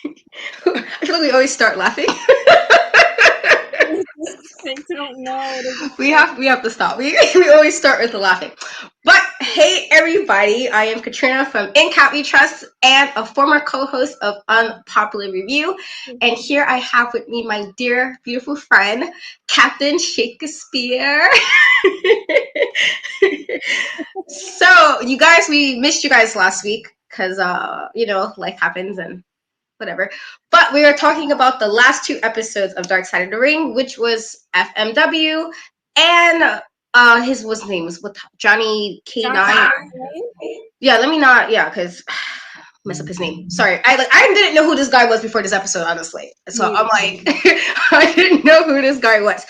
I feel like we always start laughing. I don't know. We have to stop. We always start with the laughing. But hey everybody, I am Katrina from In Cat We Trust and a former co-host of Unpopular Review. And here I have with me my dear, beautiful friend, Captain Shakespear. So you guys, we missed you guys last week because life happens and whatever. But we are talking about the last two episodes of Dark Side of the Ring, which was FMW and his name was what, Johnny K9. Yeah, let me not, yeah, because mess up his name. Sorry, I didn't know who this guy was before this episode, honestly. So I'm like, I didn't know who this guy was.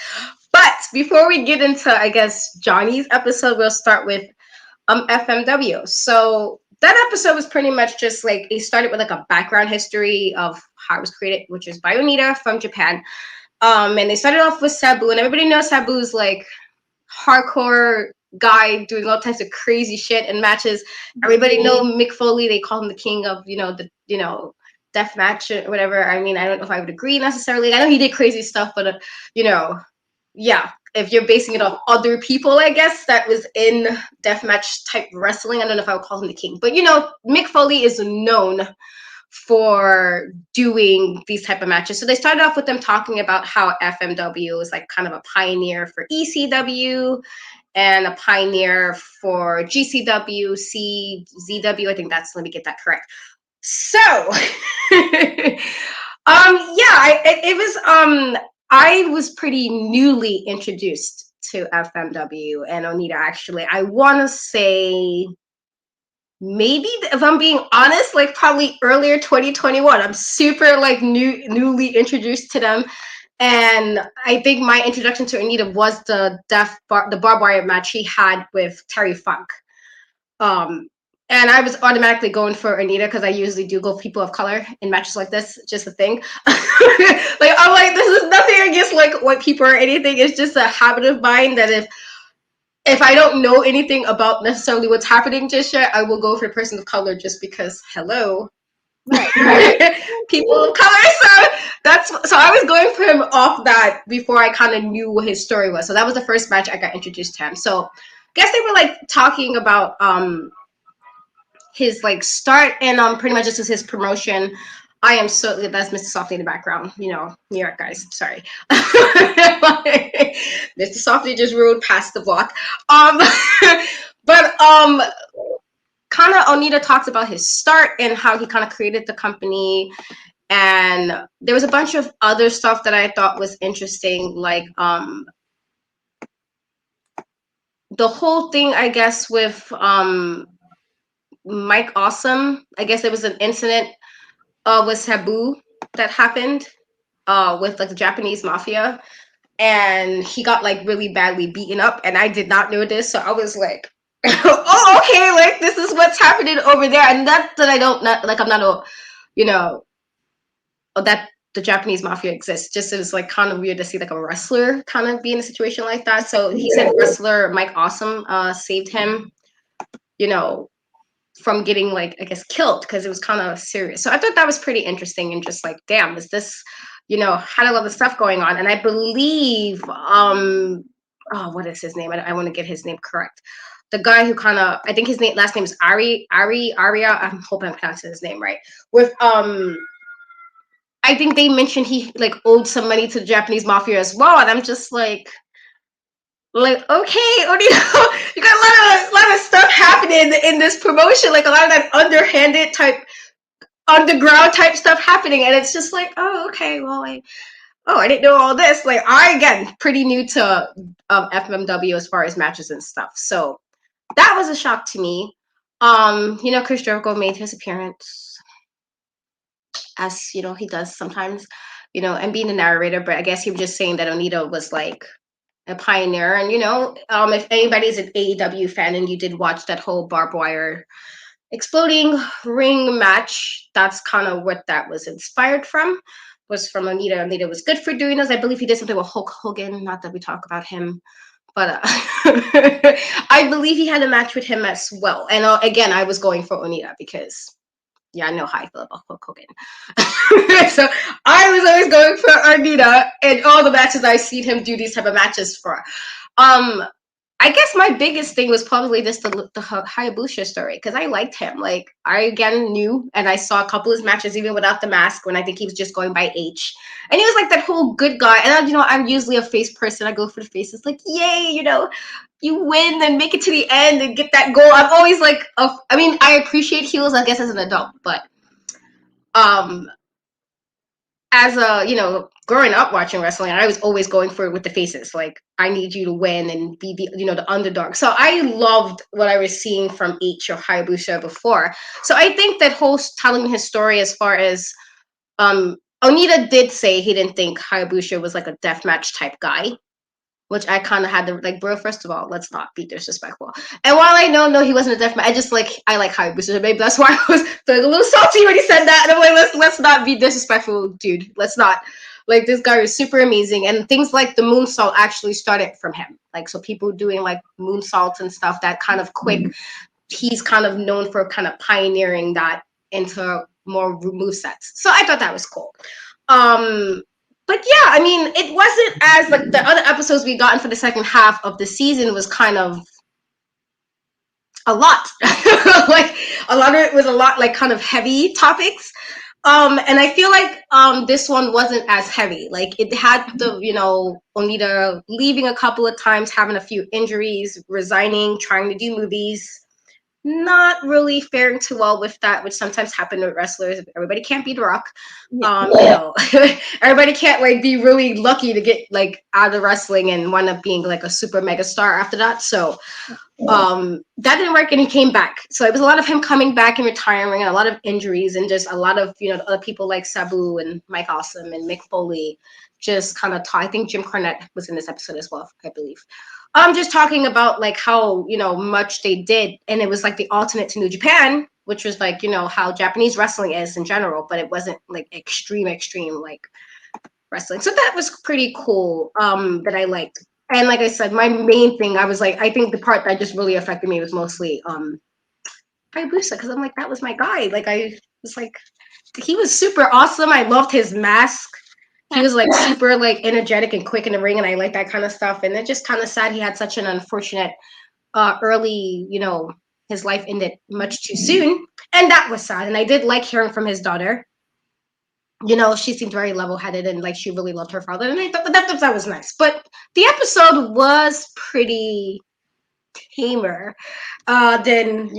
But before we get into, I guess, Johnny's episode, we'll start with FMW. So that episode was pretty much just like it started with like a background history of how it was created, which is by Onita from Japan. And they started off with Sabu, and everybody knows Sabu's like hardcore guy doing all types of crazy shit in matches. Everybody know Mick Foley, they call him the king of death match or whatever. I mean, I don't know if I would agree necessarily. I know he did crazy stuff, but yeah, if you're basing it off other people, I guess, that was in deathmatch type wrestling, I don't know if I would call him the king. But Mick Foley is known for doing these type of matches. So they started off with them talking about how FMW is like kind of a pioneer for ECW and a pioneer for GCW, CZW. I think let me get that correct. So I was pretty newly introduced to FMW and Onita, actually. I want to say maybe, if I'm being honest, like probably earlier 2021. I'm super like newly introduced to them. And I think my introduction to Onita was the barbed wire match he had with Terry Funk. And I was automatically going for Onita because I usually do go people of color in matches like this. Just a thing. Like I'm like, this is nothing against like white people or anything. It's just a habit of mine that if I don't know anything about necessarily what's happening just yet, I will go for a person of color just because hello. People of color. So I was going for him off that before I kind of knew what his story was. So that was the first match I got introduced to him. So I guess they were like talking about his like start and pretty much just his promotion. I am so that's Mr. Softly in the background, New York guys. Sorry. Mr. Softly just rode past the block. But kind of Onita talks about his start and how he kind of created the company. And there was a bunch of other stuff that I thought was interesting, like the whole thing, I guess, with Mike Awesome. I guess there was an incident with Sabu that happened with like the Japanese mafia, and he got like really badly beaten up, and I did not know this, so I was like, oh, okay, like this is what's happening over there. And that I don't like, I'm not that the Japanese mafia exists. Just it was like kind of weird to see like a wrestler kind of be in a situation like that. So he said wrestler Mike Awesome saved him, from getting like, I guess, killed because it was kind of serious. So I thought that was pretty interesting and just like, damn, is this, had a lot of stuff going on. And I believe, what is his name? I want to get his name correct. The guy who kind of, I think his last name is Aria. I'm hoping I'm pronouncing his name right. With I think they mentioned he like owed some money to the Japanese mafia as well, and I'm just like okay, you got a lot of stuff happening in this promotion, like a lot of that underhanded type, underground type stuff happening, and it's just like, oh, okay, well, I didn't know all this. Like, again, pretty new to FMW as far as matches and stuff, so that was a shock to me. Chris Jericho made his appearance, as he does sometimes, and being the narrator, but I guess he was just saying that Onita was like a pioneer. And if anybody's an AEW fan and you did watch that whole barbed wire exploding ring match, that's kind of what that was inspired from, was from Onita. Onita was good for doing this. I believe he did something with Hulk Hogan, not that we talk about him, but I believe he had a match with him as well. And again, I was going for Onita because Yeah, I know how I feel about Hulk Hogan. So I was always going for Onita in all the matches I've seen him do these type of matches for. Um, I guess my biggest thing was probably just the Hayabusa story because I liked him. Like I again knew and I saw a couple of his matches even without the mask when I think he was just going by H, and he was like that whole good guy. And I'm usually a face person. I go for the faces. Like yay, you win and make it to the end and get that goal. I'm always like, I mean, I appreciate heels. I guess as an adult, but um as a growing up watching wrestling, I was always going for it with the faces. Like I need you to win and be the underdog. So I loved what I was seeing from H or Hayabusa before. So I think that whole telling his story as far as Onita did say he didn't think Hayabusa was like a deathmatch type guy, which I kind of had to like, bro. First of all, let's not be disrespectful. And while I know, no, he wasn't a deaf man. I like Hayabusa. Maybe that's why I was feeling a little salty when he said that. And I'm like, let's not be disrespectful, dude. Let's not. Like this guy is super amazing, and things like the moonsault actually started from him. Like so, people doing like moonsaults and stuff that kind of quick. He's kind of known for kind of pioneering that into more move sets. So I thought that was cool. But yeah, I mean, it wasn't as like the other episodes we gotten for the second half of the season was kind of a lot. Like a lot of it was a lot like kind of heavy topics. And I feel like this one wasn't as heavy. Like it had the, Onita leaving a couple of times, having a few injuries, resigning, trying to do movies, not really faring too well with that, which sometimes happen with wrestlers. Everybody can't be The Rock. Yeah. Everybody can't like be really lucky to get like out of wrestling and wind up being like a super mega star after that. So that didn't work and he came back. So it was a lot of him coming back and retiring and a lot of injuries and just a lot of, other people like Sabu and Mike Awesome and Mick Foley just kind of I think Jim Cornette was in this episode as well, I believe. I'm just talking about like how much they did, and it was like the alternate to New Japan, which was like how Japanese wrestling is in general, but it wasn't like extreme like wrestling. So that was pretty cool. That I liked, and like I said, my main thing I was like, I think the part that just really affected me was mostly Hayabusa because I'm like that was my guy. Like I was like he was super awesome. I loved his mask. He was like super like energetic and quick in the ring, and I like that kind of stuff. And it's just kind of sad he had such an unfortunate early, his life ended much too soon, and that was sad. And I did like hearing from his daughter. She seemed very level-headed and like she really loved her father, and I thought that was nice. But the episode was pretty tamer than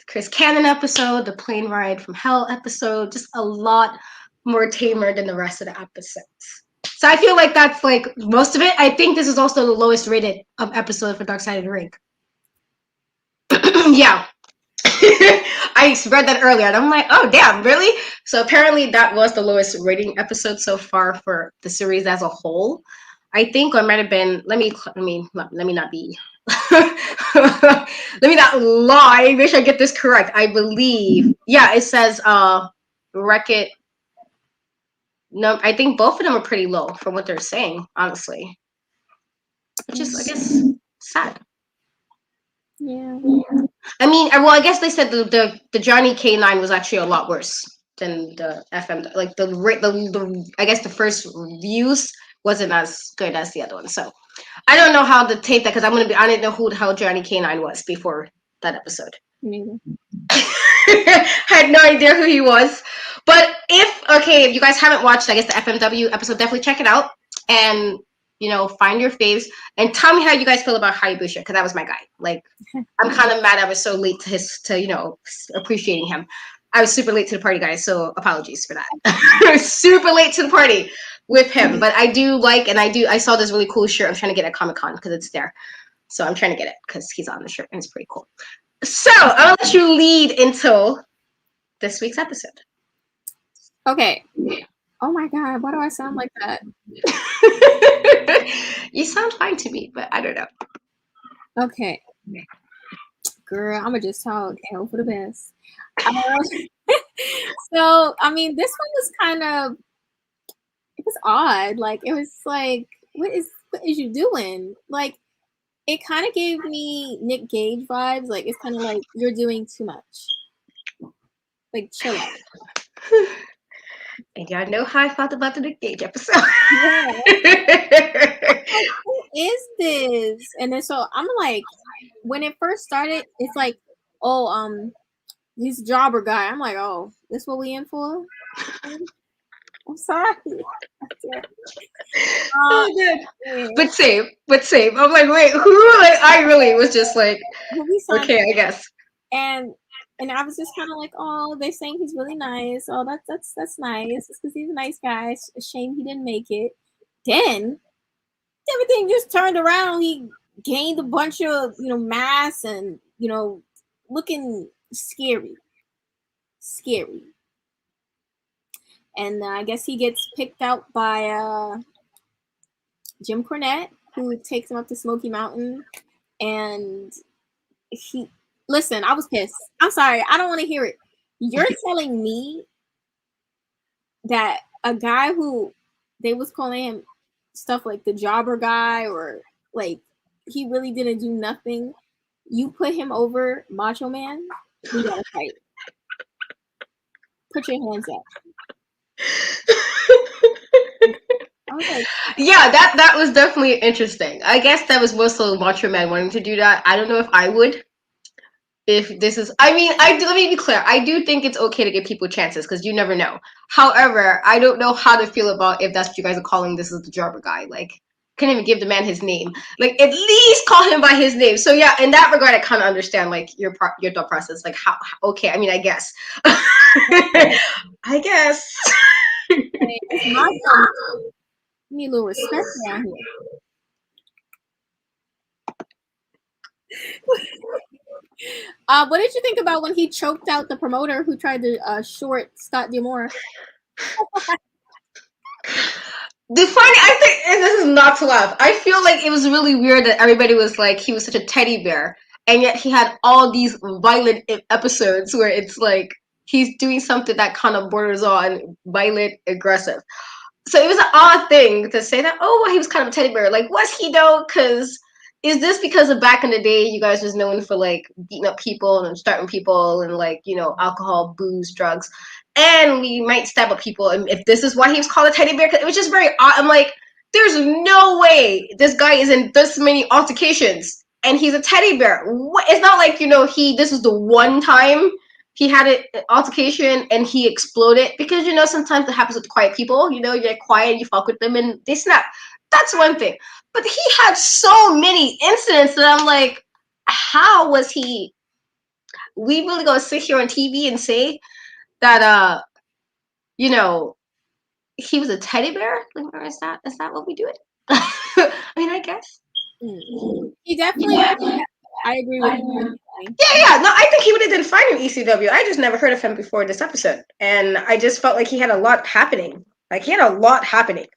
Chris Cannon episode, the plane ride from hell episode, just a lot more tamer than the rest of the episodes. So I feel like that's like most of it. I think this is also the lowest rated of episode for Dark Side of the Ring. Yeah. I read that earlier and I'm like, oh damn, really? So apparently that was the lowest rating episode so far for the series as a whole. I think or it might have been let me not be let me not lie. Make sure I get this correct. I believe. Yeah, it says Wreck-It. No, I think both of them are pretty low from what they're saying, honestly. Which is, I guess, sad. Yeah. I mean, well, I guess they said the Johnny K9 was actually a lot worse than the FM. Like the I guess the first views wasn't as good as the other one. So I don't know how to take that because I didn't know who the hell Johnny K9 was before that episode. Neither. Had no idea who he was. But if you guys haven't watched, I guess the FMW episode, definitely check it out and find your faves and tell me how you guys feel about Hayabusa because that was my guy. Like I'm kind of mad I was so late to appreciating him. I was super late to the party, guys, so apologies for that. I was super late to the party with him, but I do like and I saw this really cool shirt I'm trying to get at Comic-Con because it's there. So I'm trying to get it because he's on the shirt and it's pretty cool. So I'll let you lead into this week's episode. Okay. Oh my god, why do I sound like that? You sound fine to me, but I don't know. Okay. Girl, I'm gonna just talk. Hope for the best. So, I mean, this one was kind of, it was odd. Like, it was like, what is you doing? Like, it kind of gave me Nick Gage vibes. Like, it's kind of like you're doing too much. Like, chill out. And y'all know how I felt about the Nick Gage episode. Yeah. Like, who is this? And then so I'm like, when it first started, it's like, oh, he's a jobber guy. I'm like, oh, this what we in for? I'm sorry. Oh, good. Yeah. But same. I'm like, wait, who? Like, I really was just like, Well, we signed, okay, I guess. and I was just kind of like, oh, they're saying he's really nice. Oh, that's nice. It's because he's a nice guy. It's a shame he didn't make it. Then everything just turned around. He gained a bunch of mass and looking scary. And I guess he gets picked out by Jim Cornette, who takes him up to Smoky Mountain. And he, listen, I was pissed. I'm sorry, I don't want to hear it. You're telling me that a guy who they was calling him stuff like the jobber guy, or like he really didn't do nothing, you put him over Macho Man? We gotta fight. Put your hands up. I was like, Yeah, that was definitely interesting. I guess that was mostly Macho Man wanting to do that. I don't know if I would. If this is, I mean, let me be clear. I do think it's okay to give people chances because you never know. However, I don't know how to feel about if that's what you guys are calling this is the jobber guy. Like, couldn't even give the man his name. Like, at least call him by his name. So yeah, in that regard, I kind of understand like your thought process. Like, how? Okay, I mean, I guess. I guess. it's my turn. Need a little respect around here. What did you think about when he choked out the promoter who tried to short Scott D'Amore? The funny, I think, and this is not to laugh. I feel like it was really weird that everybody was like he was such a teddy bear, and yet he had all these violent episodes where it's like he's doing something that kind of borders on violent, aggressive. So it was an odd thing to say that. Oh, well, he was kind of a teddy bear. Like, was he though? Because is this because of back in the day, you guys was known for like beating up people and starting people and like alcohol, booze, drugs, and we might stab up people. And if this is why he was called a teddy bear, it was just very odd. I'm like, there's no way this guy is in this many altercations and he's a teddy bear. It's not like this is the one time he had an altercation and he exploded, because sometimes it happens with quiet people. You get quiet, you fuck with them and they snap. That's one thing. But he had so many incidents that I'm like, how was he? We really gonna sit here on TV and say that he was a teddy bear? Like, or is that what we do it? I mean, I guess. He definitely. I agree with you. Yeah. No, I think he would have done fine in ECW. I just never heard of him before this episode, and I just felt like he had a lot happening. Like he had a lot happening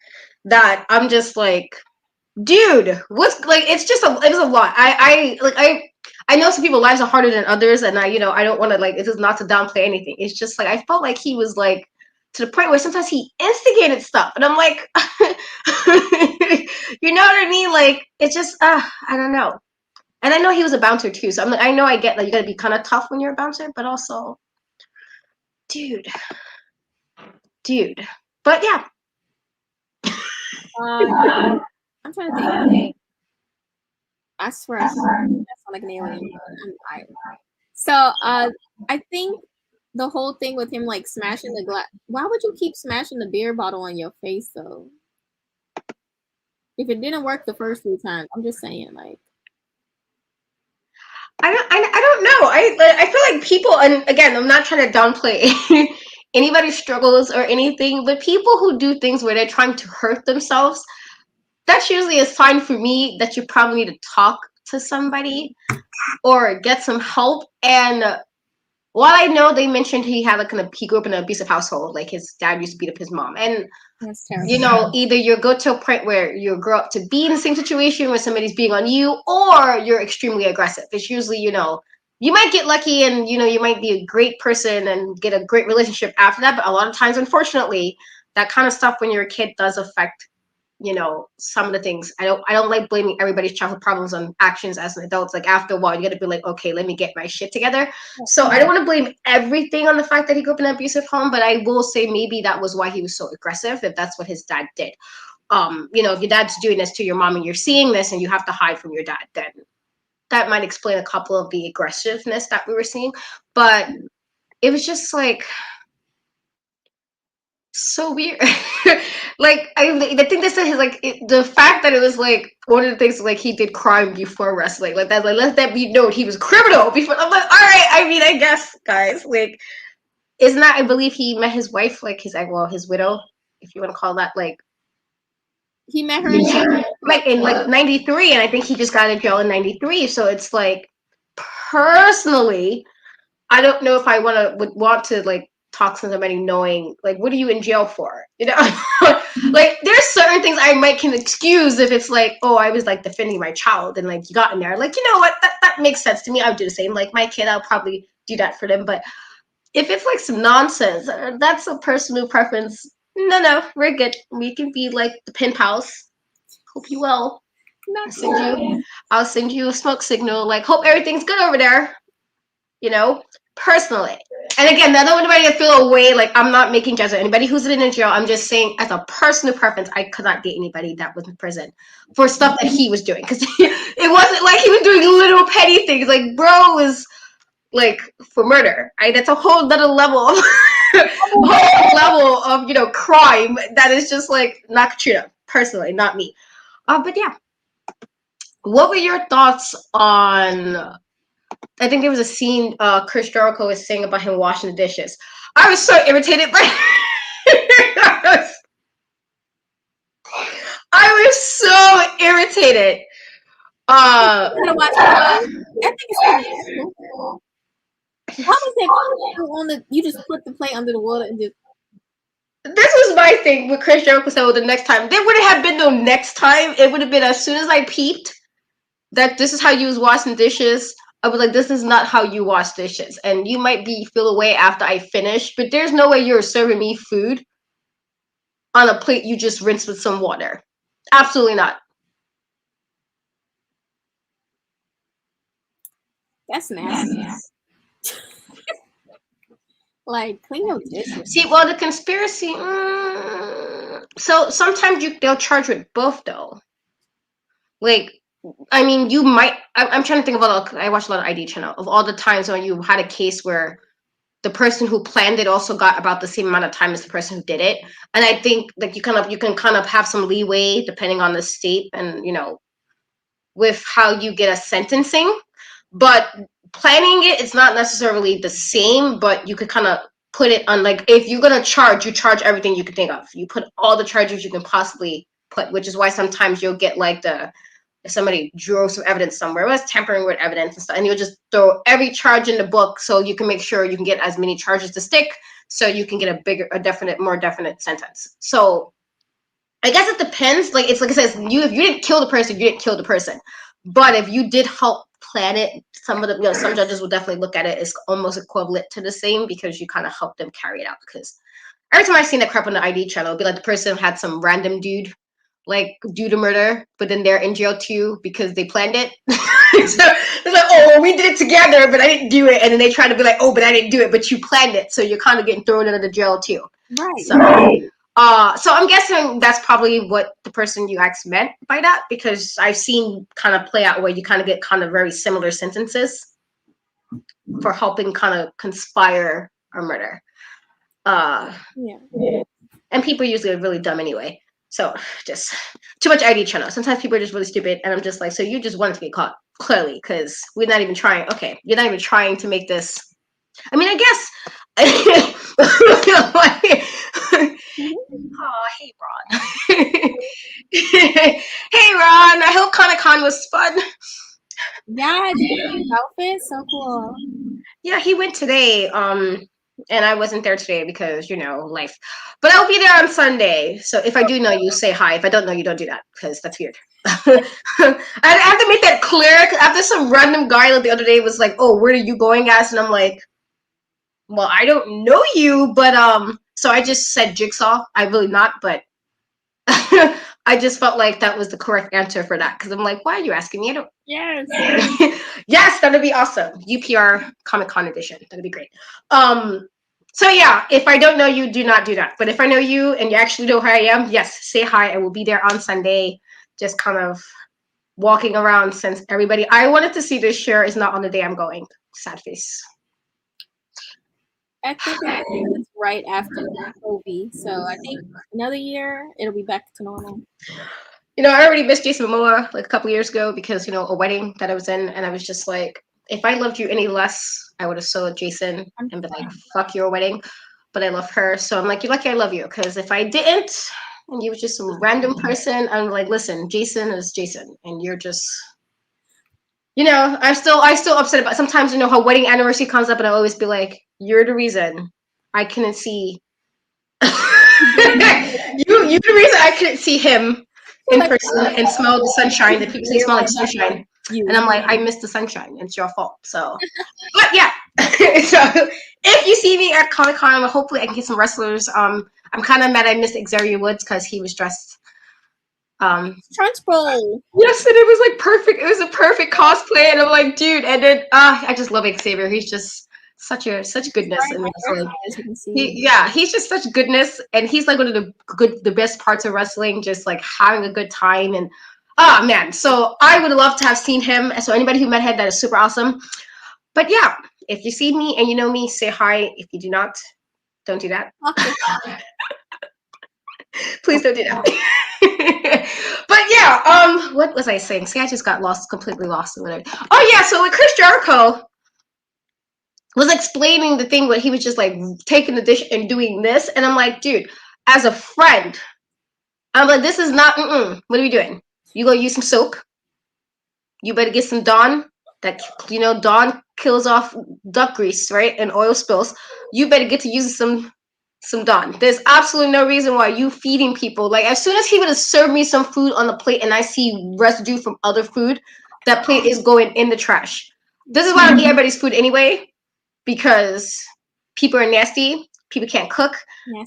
that I'm just like, dude, what's like? It was a lot. I know some people's lives are harder than others, and I don't want to like. This is not to downplay anything. It's just like I felt like he was like to the point where sometimes he instigated stuff, and I'm like, you know what I mean? Like it's just, I don't know. And I know he was a bouncer too, so I'm like, I know I get that you got to be kind of tough when you're a bouncer, but also, dude. But yeah. I'm trying to think. I swear, I sound like an alien. So, I think the whole thing with him like smashing the glass. Why would you keep smashing the beer bottle on your face though? If it didn't work the first 3 times, I'm just saying, like. I don't know. I feel like people, and again, I'm not trying to downplay anybody's struggles or anything, but people who do things where they're trying to hurt themselves, that's usually a sign for me that you probably need to talk to somebody or get some help. And while I know they mentioned he grew up in an abusive household, like his dad used to beat up his mom, and That's terrible. either you go to a point where you grow up to be in the same situation where somebody's being on you, or you're extremely aggressive. It's usually, you might get lucky and, you might be a great person and get a great relationship after that. But a lot of times, unfortunately, that kind of stuff when you're a kid does affect some of the things. I don't like blaming everybody's childhood problems on actions as an adult. Like after a while, you got to be like, okay, let me get my shit together. So I don't want to blame everything on the fact that he grew up in an abusive home, but I will say maybe that was why he was so aggressive, if that's what his dad did. If your dad's doing this to your mom and you're seeing this and you have to hide from your dad, then that might explain a couple of the aggressiveness that we were seeing. But it was just like so weird. Like I think this is like the fact that it was like one of the things like he did crime before wrestling, like that, like let that be known he was criminal before. I'm like, all right, I mean, I guess, guys, like, isn't that, I believe he met his wife, like his widow, if you want to call that, like he met her in like 93, and I think he just got in jail in 93. So it's like, personally, I don't know if I would want to like talk to somebody knowing like, what are you in jail for? Like there's certain things I might can excuse if it's like, oh, I was like defending my child and like you got in there. Like, you know what? That makes sense to me. I would do the same. Like my kid, I'll probably do that for them. But if it's like some nonsense, that's a personal preference. No, we're good. We can be like the pen pals. Hope you will. I'll send you a smoke signal. Like, hope everything's good over there. Personally. And again, I don't want anybody to feel away. Like, I'm not making judgment. Anybody who's in jail, I'm just saying, as a personal preference, I could not date anybody that was in prison for stuff that he was doing. Because it wasn't like he was doing little petty things. Like, bro was like for murder. That's a whole other level of crime that is just like not Katrina, personally, not me. But yeah. What were your thoughts on, I think there was a scene Chris Jericho was saying about him washing the dishes. I was so irritated by I was so irritated. I think it's cool. Why was it you just put the plate under the water and just. This was my thing with Chris Jericho said, well, the next time. There wouldn't have been no next time. It would have been as soon as I peeped that this is how you was washing dishes. I was like, this is not how you wash dishes. And you might feel away after I finish, but there's no way you're serving me food on a plate you just rinsed with some water. Absolutely not. That's nasty. Like, clean your dishes. See, well, the conspiracy. So sometimes they'll charge with both, though. Like, I mean, you might. I'm trying to think of I watch a lot of ID channel of all the times when you had a case where the person who planned it also got about the same amount of time as the person who did it. And I think like you can kind of have some leeway depending on the state and with how you get a sentencing. But planning it's not necessarily the same, but you could kind of put it on, like, if you're gonna charge, you charge everything you can think of. You put all the charges you can possibly put, which is why sometimes you'll get like if somebody drew some evidence somewhere, it was tampering with evidence and stuff, and you'll just throw every charge in the book so you can make sure you can get as many charges to stick so you can get more definite sentence. So I guess it depends. Like, it's like it says, if you didn't kill the person, you didn't kill the person. But if you did help plan it, some judges will definitely look at it as almost equivalent to the same because you kind of helped them carry it out. Because every time I've seen that crap on the ID channel, it'll be like the person had some random dude like do the murder, but then they're in jail too because they planned it. So they're like, oh, well, we did it together, but I didn't do it. And then they try to be like, oh, but I didn't do it, but you planned it. So you're kind of getting thrown into the jail too. Right. So I'm guessing that's probably what the person you asked meant by that, because I've seen kind of play out where you kind of get kind of very similar sentences for helping kind of conspire a murder. Yeah. And people usually are really dumb anyway. So just too much ID channel. Sometimes people are just really stupid, and I'm just like, so you just wanted to get caught, clearly, because we're not even trying. Okay, you're not even trying to make this. I mean, I guess. Oh, hey Ron. Hey Ron. I hope Comic-Con was fun. Yeah, outfit so cool. Yeah, he went today. And I wasn't there today because, life. But I'll be there on Sunday. So if I do know you, say hi. If I don't know you, don't do that because that's weird. I have to make that clear. Cause after some random guy the other day was like, oh, where are you going, guys? And I'm like, well, I don't know you. But so I just said Jigsaw. I really not. But I just felt like that was the correct answer for that because I'm like, why are you asking me? I don't. Yes. Yes, that'd be awesome. UPR Comic Con edition. That'd be great. So yeah, if I don't know you, do not do that. But if I know you and you actually know who I am, yes, say hi. I will be there on Sunday. Just kind of walking around since everybody I wanted to see this year is not on the day I'm going. Sad face. I think it's right after COVID, so I think another year it'll be back to normal. You know, I already missed Jason Momoa like a couple years ago because, you know, a wedding that I was in, and I was just like, if I loved you any less, I would have sold Jason and been like, fuck your wedding. But I love her, so I'm like, you're lucky I love you, because if I didn't, and you was just some random person, I'm like, listen, Jason is Jason, and you're just, you know, I still upset about. Sometimes, you know, how wedding anniversary comes up, and I always be like, you're the reason I couldn't see. You're the reason I couldn't see him in person and smell the sunshine. That people say smell like sunshine, and I'm like, I miss the sunshine. It's your fault. So, but yeah. So if you see me at Comic Con, hopefully I can get some wrestlers. I'm kind of mad I missed Xavier Woods because he was dressed. Trench Bowl. Yes, and it was like perfect. It was a perfect cosplay, and I'm like, dude. And then I just love Xavier. He's just such goodness in wrestling. He's just such goodness, and he's like one of the best parts of wrestling. Just like having a good time, and man. So I would love to have seen him. So anybody who met him, that is super awesome. But yeah, if you see me and you know me, say hi. If you do not, don't do that. Please don't do that. But yeah, what was I saying? See, I just got completely lost in whatever. Oh yeah, so like Chris Jericho was explaining the thing where he was just like taking the dish and doing this, and I'm like, dude, as a friend, I'm like, this is not. What are we doing? You go use some soap. You better get some Dawn. That, you know, Dawn kills off duck grease, right, and oil spills. You better get to use some Dawn. There's absolutely no reason why you feeding people. Like, as soon as he would have served me some food on the plate and I see residue from other food, that plate is going in the trash. This is why I don't eat everybody's food anyway, because people are nasty, people can't cook,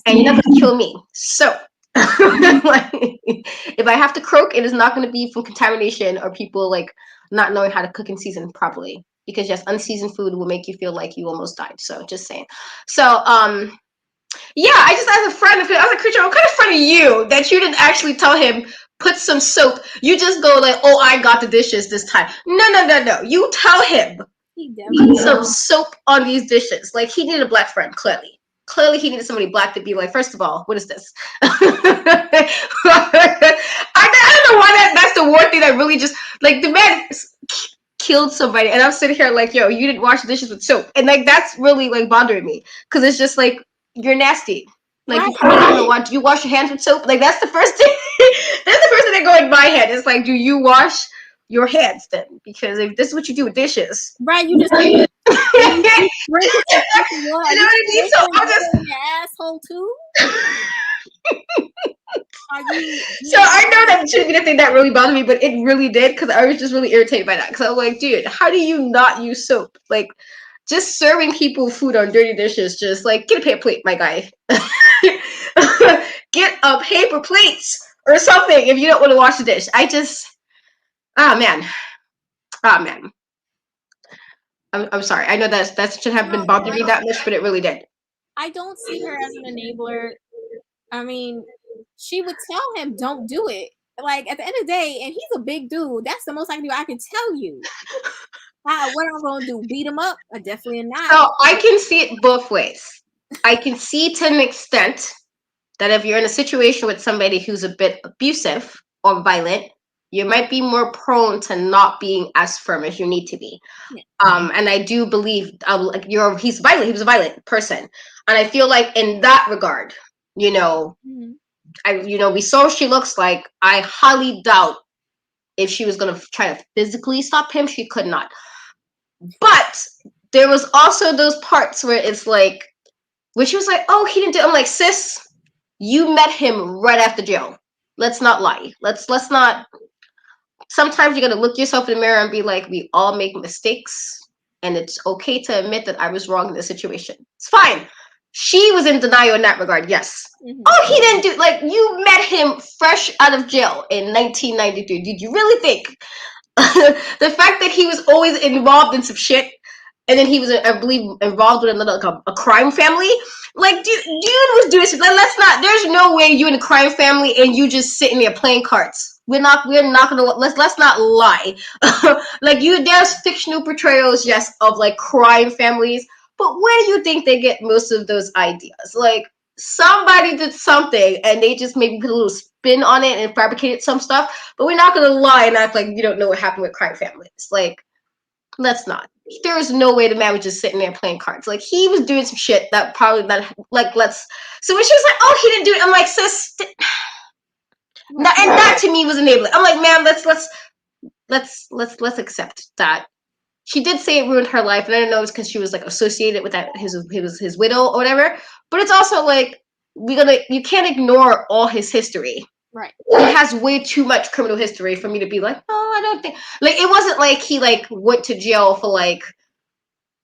and you're not going to kill me. So, like, if I have to croak, it is not going to be from contamination or people, like, not knowing how to cook and season properly. Because, yes, unseasoned food will make you feel like you almost died. So, just saying. So, yeah, I just, as a friend, I was like, Creature, what kind of friend are you that you didn't actually tell him, put some soap? You just go like, oh, I got the dishes this time. No. You tell him, put some soap on these dishes. Like, he needed a black friend, clearly. Clearly, he needed somebody black to be like, first of all, what is this? I don't know why that's the one thing that really just, like, the man killed somebody, and I'm sitting here like, yo, you didn't wash the dishes with soap. And, like, that's really, like, bothering me. Because it's just, like, you're nasty. Like, you probably don't know what. Do you wash your hands with soap? Like, that's the first thing. That's the first thing that go in my head. It's like, do you wash your hands then? Because if this is what you do with dishes, right? You just you know what I mean? So I'm just your asshole too. So I know that shouldn't be the thing that really bothered me, but it really did, because I was just really irritated by that. Because I was like, dude, how do you not use soap? Like, just serving people food on dirty dishes, just like, get a paper plate, my guy. Get a paper plate or something if you don't want to wash the dish. I just, man. I'm sorry. I know that should have been bothering me that much, but it really did. I don't see her as an enabler. I mean, she would tell him, don't do it. Like, at the end of the day, and he's a big dude, that's the most I can do. I can tell you. What I'm going to do? Beat him up? Definitely not. So I can see it both ways. I can see to an extent that if you're in a situation with somebody who's a bit abusive or violent, you might be more prone to not being as firm as you need to be. Yeah. And I do believe like he's violent. He was a violent person, and I feel like in that regard, you know, we saw what she looks like. I highly doubt if she was gonna try to physically stop him, she could not. But there was also those parts where it's like, where she was like, "Oh, he didn't do." I'm like, sis, you met him right after jail. Let's not lie. Let's not. Sometimes you gotta look yourself in the mirror and be like, we all make mistakes, and it's okay to admit that I was wrong in this situation. It's fine. She was in denial in that regard, yes. Oh, he didn't do, like, you met him fresh out of jail in 1993. Did you really think the fact that he was always involved in some shit, and then he was, I believe, involved with another, like a crime family? Like, dude was doing shit. Let's not, there's no way you in a crime family and you just sitting there playing cards. We're not gonna, let's not lie. Like, there's fictional portrayals, yes, of like crime families, but where do you think they get most of those ideas? Like, somebody did something and they just maybe put a little spin on it and fabricated some stuff, but we're not gonna lie and act like you don't know what happened with crime families. Like, let's not. There was no way the man was just sitting there playing cards. Like, he was doing some shit that probably that, like, let's. So when she was like, "Oh, he didn't do it," I'm like, sis. And that to me was enabling. I'm like, man, let's accept that she did say it ruined her life, and I don't know it's because she was like associated with that his widow or whatever. But it's also like you can't ignore all his history. Right. He has way too much criminal history for me to be like, oh, I don't think, like, it wasn't like he like went to jail for like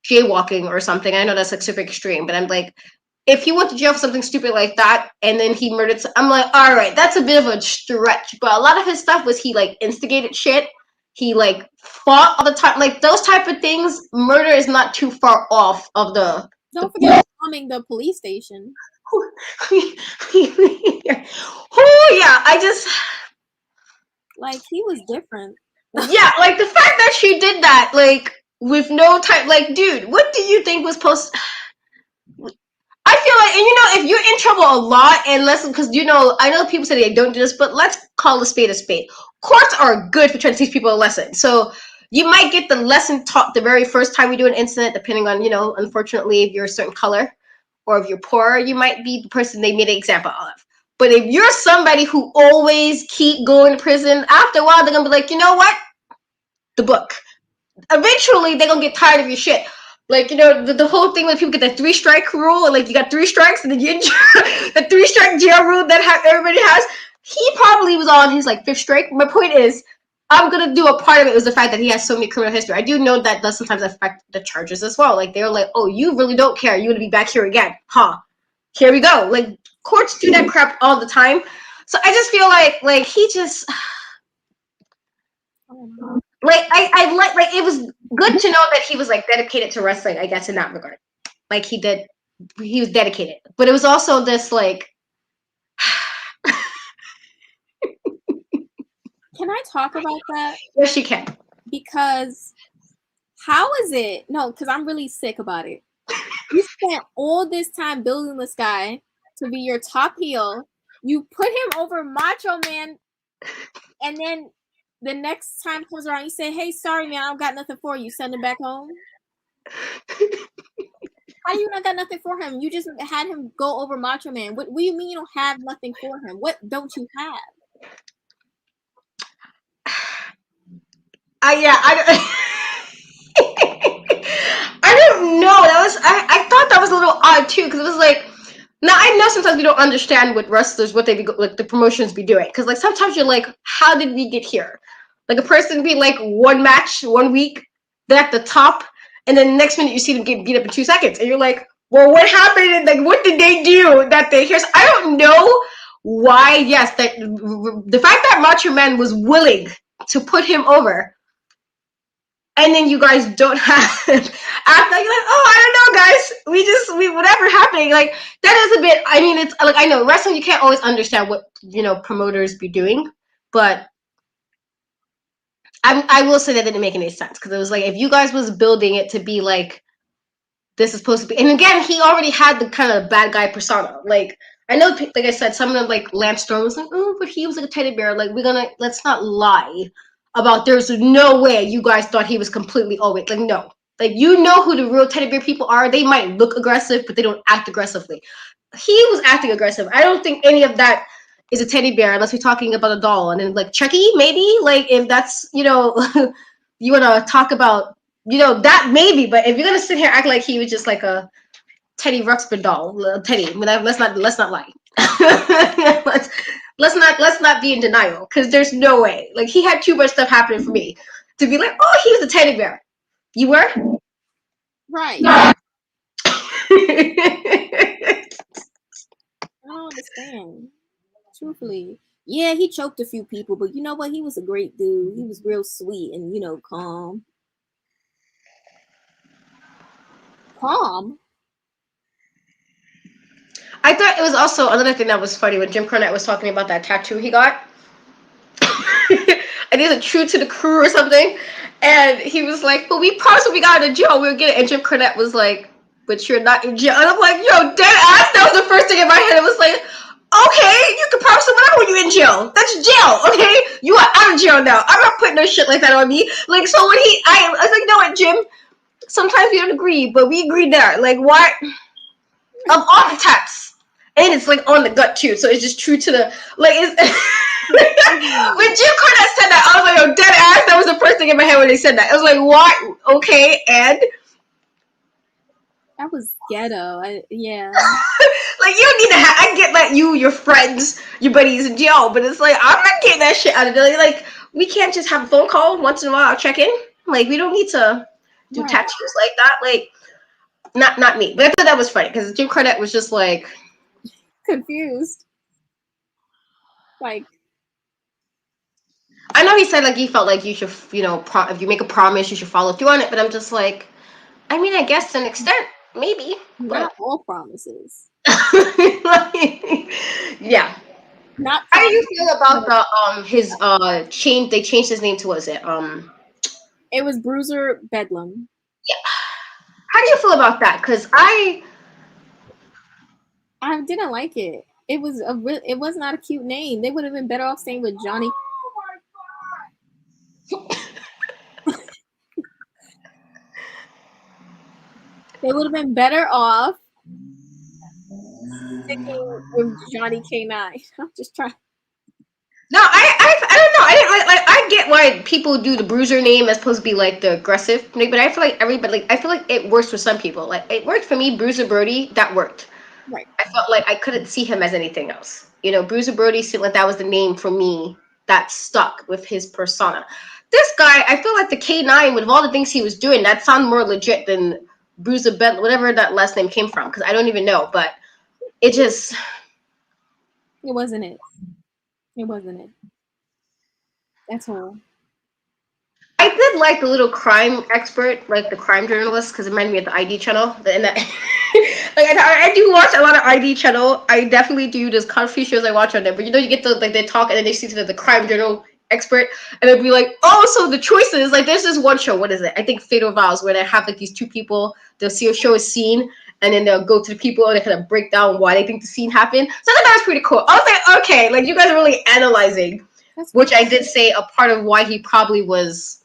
jaywalking or something. I know that's like super extreme, but I'm like, if he went to jail for something stupid like that and then he murdered, I'm like, all right, that's a bit of a stretch. But a lot of his stuff was he like instigated shit. He like fought all the time, like those type of things. Murder is not too far off of the. Don't forget bombing the police station. Oh yeah, I just like he was different. Yeah, like the fact that she did that, like with no time, like, dude, what do you think was post? I feel like, and if you're in trouble a lot, and listen, because I know people say they don't do this, but let's call a spade a spade. Courts are good for trying to teach people a lesson. So you might get the lesson taught the very first time you do an incident, depending on, unfortunately, if you're a certain color or if you're poor, you might be the person they made an example of. But if you're somebody who always keep going to prison, after a while, they're going to be like, you know what? The book. Eventually, they're going to get tired of your shit. Like, the whole thing when people get the 3-strike rule, and like you got 3 strikes, and then you the 3-strike jail rule that everybody has. He probably was on his like 5th strike. My point is, I'm gonna do a part of it was the fact that he has so many criminal history. I do know that does sometimes affect the charges as well. Like they're like, oh, you really don't care. You want to be back here again, huh? Here we go. Like courts do that crap all the time. So I just feel like he just. Like I like it was good to know that he was like dedicated to wrestling, I guess, in that regard. Like he was dedicated. But it was also this like Can I talk about that? Yes, you can. Because how is it? No, because I'm really sick about it. You spent all this time building this guy to be your top heel. You put him over Macho Man, and then the next time comes around, you say, "Hey, sorry, man, I don't got nothing for you. Send him back home." How you not got nothing for him? You just had him go over Macho Man. What do you mean you don't have nothing for him? What don't you have? I don't know. I thought that was a little odd too, because it was like, now I know sometimes we don't understand what wrestlers, what they be like the promotions be doing, because like sometimes you're like, how did we get here? Like a person be like one match 1 week, they're at the top, and then the next minute you see them get beat up in 2 seconds, and you're like, well, what happened? Like, what did they do that they here's? I don't know why. Yes, that the fact that Macho Man was willing to put him over. And then you guys don't have after you're like, oh, I don't know, guys. We whatever happening. Like that is a bit. I mean, it's like I know wrestling. You can't always understand what promoters be doing, but I will say that didn't make any sense because it was like if you guys was building it to be like this is supposed to be, and again, he already had the kind of bad guy persona. Like I know, like I said, some of them like Lance Storm was like, oh, but he was like a teddy bear. Like let's not lie about there's no way you guys thought he was completely always like no. Like who the real teddy bear people are. They might look aggressive, but they don't act aggressively. He was acting aggressive. I don't think any of that is a teddy bear unless we're talking about a doll. And then like Chucky, maybe like if that's you want to talk about that maybe. But if you're gonna sit here act like he was just like a Teddy Ruxpin doll, Teddy, let's not lie. let's not be in denial because there's no way. Like he had too much stuff happening for me to be like, oh, he was a teddy bear. You were right. I don't understand. Truthfully. Yeah, he choked a few people, but you know what? He was a great dude. He was real sweet and, calm. Calm? I thought it was also another thing that was funny when Jim Cornette was talking about that tattoo he got. I think it's true to the crew or something. And he was like, "But we promised when we got out of jail, we would get it." And Jim Cornette was like, "But you're not in jail." And I'm like, "Yo, dead ass." That was the first thing in my head. It was like, "Okay, you can promise whatever when you're in jail. That's jail, okay? You are out of jail now. I'm not putting no shit like that on me." Like, so when I was like, "You know what, Jim? Sometimes we don't agree, but we agreed there. Like, what? Of all the tats, and it's like on the gut too, so it's just true to the like." It's when Jim Cornette said that, I was like, "Oh, dead ass." That was the first thing in my head when they said that. I was like, "What? Okay, and That was ghetto. Yeah. like you don't need to have. I get that you, your friends, your buddies in jail, but it's like I'm not getting that shit out of there. Like we can't just have a phone call once in a while. I'll check in. Like we don't need to do Right. tattoos like that. Like not me. But I thought that was funny because Jim Cornette was just like, Confused. Like, I know he said like he felt like you should, if you make a promise, you should follow through on it. But I'm just like, I mean, I guess to an extent, maybe, not but all promises. like, yeah. Not How do you promises. feel about the his change? They changed his name to, was it It was Bruiser Bedlam. yeah. How do you feel about that? Because I didn't like it. It was not a cute name. They would have been better off staying with Johnny. They would have been better off sticking with Johnny K9. I'm just trying. no, I don't know. I didn't like I get why people do the bruiser name as supposed to be like the aggressive name, but I feel like everybody like I feel like it works for some people. Like it worked for me, Bruiser Brody, that worked. Right. I felt like I couldn't see him as anything else. Bruiser Brody seemed like that was the name for me that stuck with his persona. This guy, I feel like the K9 with all the things he was doing, that sounded more legit than Bruiser Ben, whatever that last name came from, because I don't even know. But it just, It wasn't it. It wasn't it. That's all. I did like the little crime expert, like the crime journalist, because it reminded me of the ID channel. And that, like I do watch a lot of ID channel. I definitely do. There's quite a few shows I watch on there, but they talk and then they see the crime journal expert, and they'll be like, "Oh, so the choices." Like there's this one show. What is it? I think Fatal Vows, where they have like these two people. They'll see a show a scene, and then they'll go to the people and they kind of break down why they think the scene happened. So I thought that was pretty cool. I was like, okay, like you guys are really analyzing, That's which I did say a part of why he probably was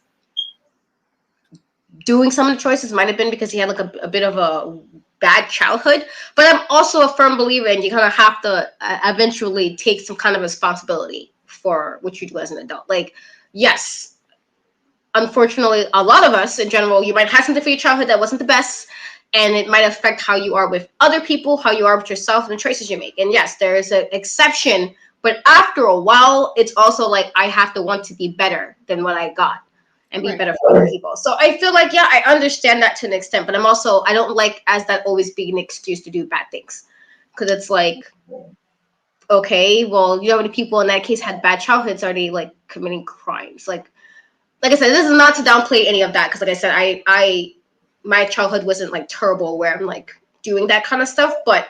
doing some of the choices might have been because he had like a bit of a bad childhood. But I'm also a firm believer in you kind of have to eventually take some kind of responsibility for what you do as an adult. Like, yes, unfortunately, a lot of us in general, you might have something for your childhood that wasn't the best. And it might affect how you are with other people, how you are with yourself, and the choices you make. And yes, there is an exception. But after a while, it's also like I have to want to be better than what I got and be right. better for other people. So I feel like, yeah, I understand that to an extent, but I don't like as that always being an excuse to do bad things. Because it's like, okay, well, you know how many people in that case had bad childhoods already like committing crimes? Like I said, this is not to downplay any of that, because like I said, I my childhood wasn't like terrible where I'm like doing that kind of stuff. But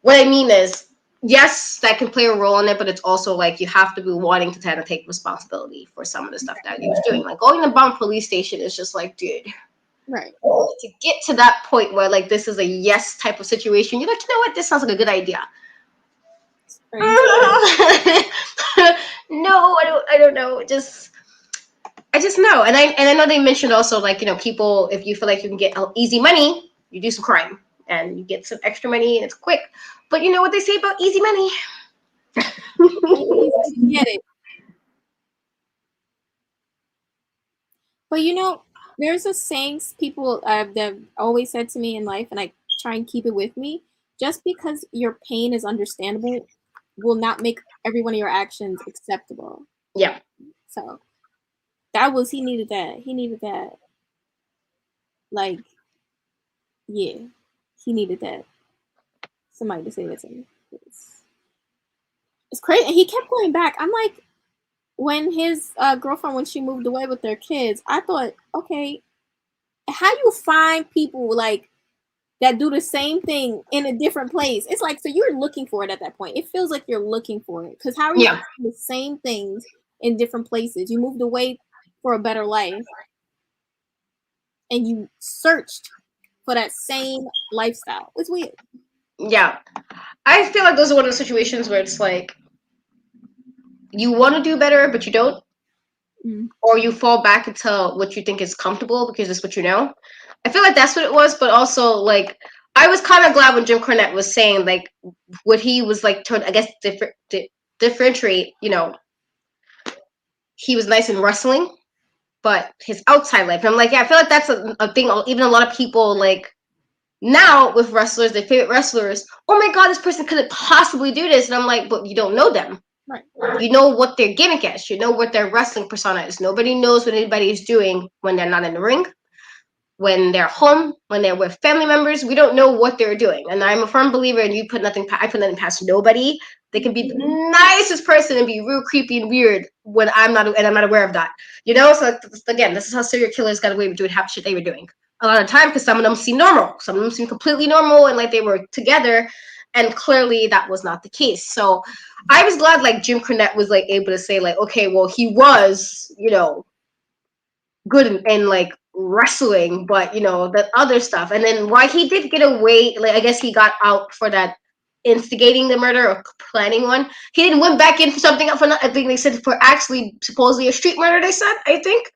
what I mean is, yes, that can play a role in it, but it's also like you have to be wanting to kind of take responsibility for some of the stuff that you was doing. Like going to bomb police station is just like, dude, Right. to get to that point where like this is a yes type of situation, you're like, you know what, this sounds like a good idea. No, Crazy. I don't know. I just know, and I know they mentioned also like people, if you feel like you can get easy money, you do some crime and you get some extra money and it's quick. But you know what they say about easy money? Get it. But there's a saying people that always said to me in life, and I try and keep it with me. Just because your pain is understandable will not make every one of your actions acceptable. Yeah. So he needed that. He needed that. Like, yeah. he needed that somebody to say that to him. It's crazy. And he kept going back. I'm like, when his girlfriend, when she moved away with their kids, I thought, okay, how you find people like that do the same thing in a different place? It's like, so you're looking for it at that point. It feels like you're looking for it. Because how are you Yeah. finding the same things in different places? You moved away for a better life and you searched for that same lifestyle. It's weird. Yeah. I feel like those are one of the situations where it's like you want to do better, but you don't, Mm. or you fall back into what you think is comfortable because it's what you know. I feel like that's what it was, but also like I was kind of glad when Jim Cornette was saying like what he was like to, I guess, differentiate. You know, he was nice in wrestling, but his outside life. And I'm like, yeah, I feel like that's a thing. Even a lot of people like now with wrestlers, their favorite wrestlers. Oh my god, this person couldn't possibly do this, and I'm like, but you don't know them. Right. You know what their gimmick is. You know what their wrestling persona is. Nobody knows what anybody is doing when they're not in the ring, when they're home, when they're with family members. We don't know what they're doing. And I'm a firm believer, and you put nothing. I put nothing past nobody. They can be the nicest person and be real creepy and weird when I'm not, and I'm not aware of that. You know. So again, this is how serial killers got away with doing half shit they were doing a lot of time because some of them seem normal. Some of them seem completely normal and like they were together, and clearly that was not the case. So I was glad like Jim Cornette was like able to say like, okay, well he was, you know, good in like wrestling, but you know that other stuff. And then why he did get away, like I guess he got out for that instigating the murder or planning one. He didn't went back in for something up for I think they said for actually supposedly a street murder. They said I think.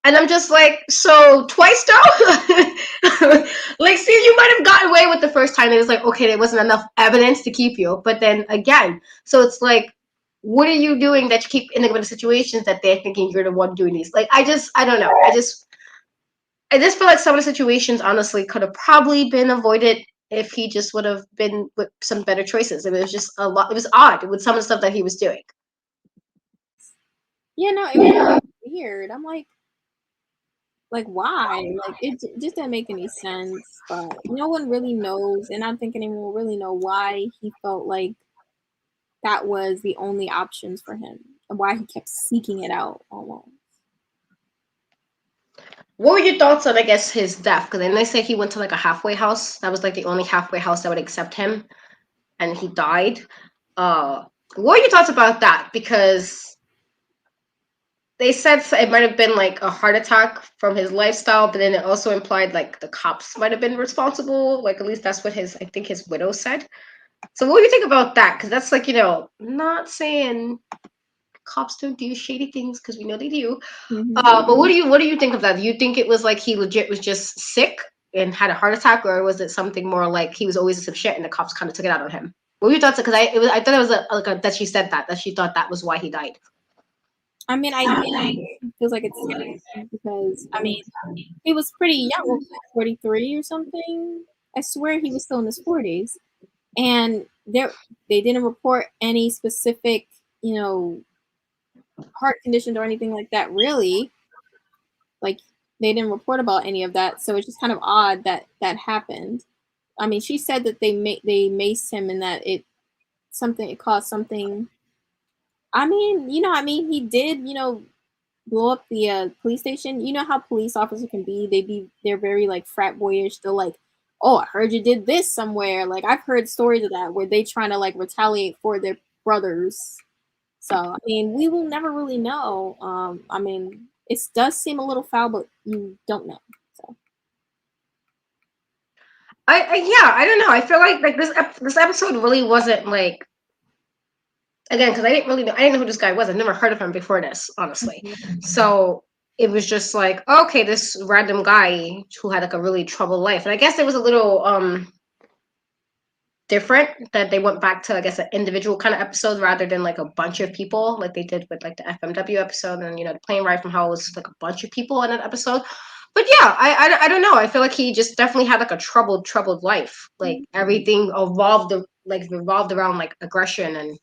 And I'm just like, so twice though? Like, see, you might have gotten away with the first time. And it's like, okay, there wasn't enough evidence to keep you. But then again, so it's like, what are you doing that you keep ending up in situations that they're thinking you're the one doing these? Like, I don't know. I just feel like some of the situations, honestly, could have probably been avoided if he just would have been with some better choices. It was just a lot. It was odd with some of the stuff that he was doing. Yeah, no, it was weird. I'm like why? Like just didn't make any sense. But no one really knows, and I don't think anyone will really know why he felt like that was the only options for him, and why he kept seeking it out almost. What were your thoughts on, I guess, his death? Because then they say he went to like a halfway house. That was like the only halfway house that would accept him, and he died. What are your thoughts about that? Because they said it might have been like a heart attack from his lifestyle, but then it also implied like the cops might have been responsible. Like at least that's what I think his widow said. So what do you think about that? Because that's like, you know, not saying cops don't do shady things because we know they do. Mm-hmm. But what do you think of that? Do you think it was like he legit was just sick and had a heart attack, or was it something more like he was always in some shit and the cops kind of took it out on him? What were your thoughts? Because I thought it was that she said that she thought that was why he died. I mean, I feels like it's because I mean he was pretty young, what was it, 43 or something. I swear he was still in his 40s, and they didn't report any specific, you know, heart conditions or anything like that. Really, like they didn't report about any of that, so it's just kind of odd that that happened. I mean, she said that they maced him and that it caused something. I mean, he did, blow up the police station. You know how police officers can be? They're very like frat boyish. They're like, "Oh, I heard you did this somewhere." Like I've heard stories of that where they trying to like retaliate for their brothers. So I mean, we will never really know. I mean, it does seem a little foul, but you don't know. So Yeah, I don't know. I feel like this episode really wasn't like, again, because I didn't really know, I didn't know who this guy was. I've never heard of him before this, honestly. So it was just like, okay, this random guy who had like a really troubled life. And I guess it was a little different that they went back to, I guess, an individual kind of episode rather than like a bunch of people like they did with like the FMW episode. And the plane ride from hell was like a bunch of people in that episode. But yeah, I don't know. I feel like he just definitely had like a troubled life. Like everything revolved around like aggression and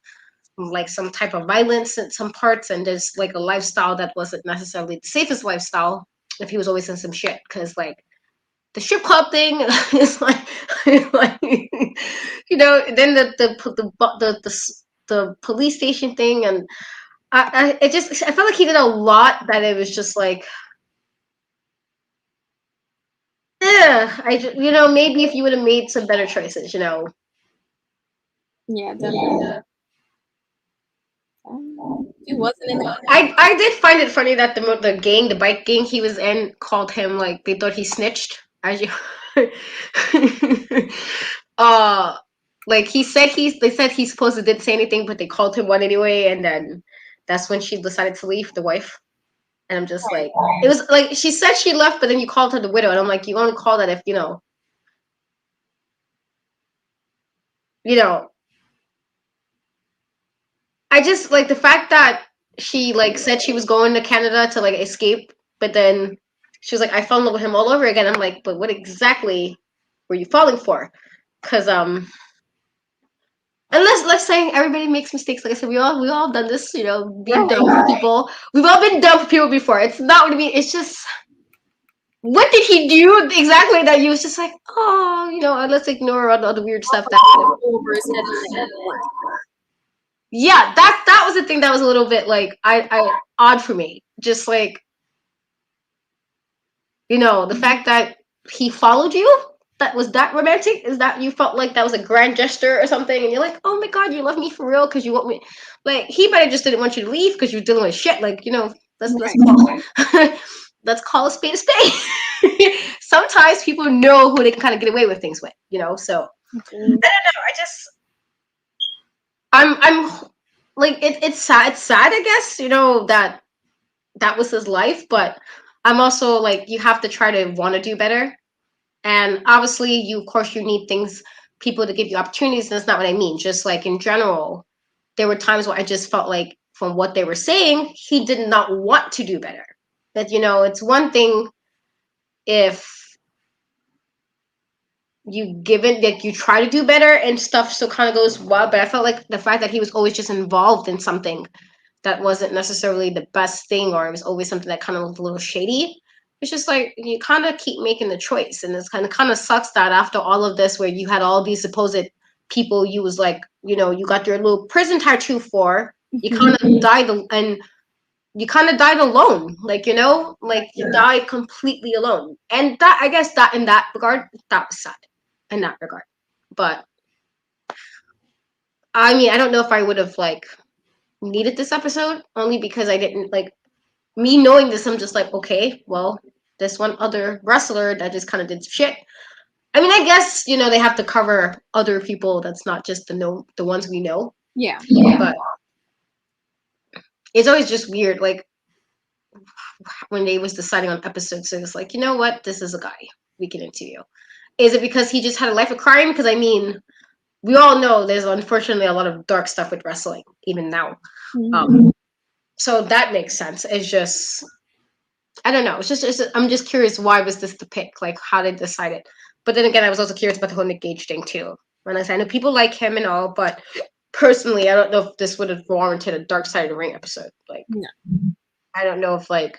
like some type of violence in some parts, and there's like a lifestyle that wasn't necessarily the safest lifestyle if he was always in some shit. Because like the strip club thing is like then the police station thing, and I felt like he did a lot that it was just like, yeah, maybe if you would have made some better choices, Yeah, definitely. He wasn't in the. I did find it funny that the bike gang he was in called him, like, they thought he snitched. As you, uh, like they said he supposed to didn't say anything, but they called him one anyway, and then that's when she decided to leave, the wife. And I'm just like, it was like she said she left, but then you called her the widow, and I'm like, you only call that if you know. I just like the fact that she like said she was going to Canada to like escape, but then she was like, I fell in love with him all over again. I'm like, but what exactly were you falling for? Because and let's say everybody makes mistakes. Like I said, we all done this, being dumb for people. We've all been dumb for people before. It's not what I mean. It's just, what did he do exactly that you was just like, oh, let's ignore all the weird stuff that. Over instead of like, Yeah, that was the thing that was a little bit like I odd for me. Just like, the fact that he followed you, that was that romantic? Is that you felt like that was a grand gesture or something, and you're like, oh my god, you love me for real because you want me? Like, he might have just didn't want you to leave because you're dealing with shit. Like, let's call let's call a spade a spade. Sometimes people know who they can kind of get away with things with, So I don't know. I'm like, it's sad. It's sad, I guess. That was his life, but I'm also like, you have to try to want to do better. And obviously, of course, you need people to give you opportunities. And that's not what I mean. Just like in general, there were times where I just felt like, from what they were saying, he did not want to do better. That, it's one thing if you give it, like, you try to do better and stuff still kind of goes well. But I felt like the fact that he was always just involved in something that wasn't necessarily the best thing, or it was always something that kind of looked a little shady. It's just like, you kind of keep making the choice, and it's kind of sucks that after all of this, where you had all these supposed people, you was like, you got your little prison tattoo for, you kind of died, and you kind of died alone, like, like you died completely alone, and that, I guess, that in that regard, that was sad in that regard. But I mean, I don't know if I would have like needed this episode, only because I didn't like, me knowing this, I'm just like, okay, well, this one other wrestler that just kind of did some shit. I mean, I guess, they have to cover other people that's not just the ones we know. Yeah. But it's always just weird, like, when they was deciding on episodes, so it's like, you know what, this is a guy we can interview. Is it because he just had a life of crime? Because I mean, we all know there's unfortunately a lot of dark stuff with wrestling, even now. So that makes sense. It's just, I don't know. I'm just curious, why was this the pick? Like, how they decided. But then again, I was also curious about the whole Nick Gage thing too. When I know people like him and all, but personally, I don't know if this would have warranted a Dark Side of the Ring episode. Like, No. I don't know if, like,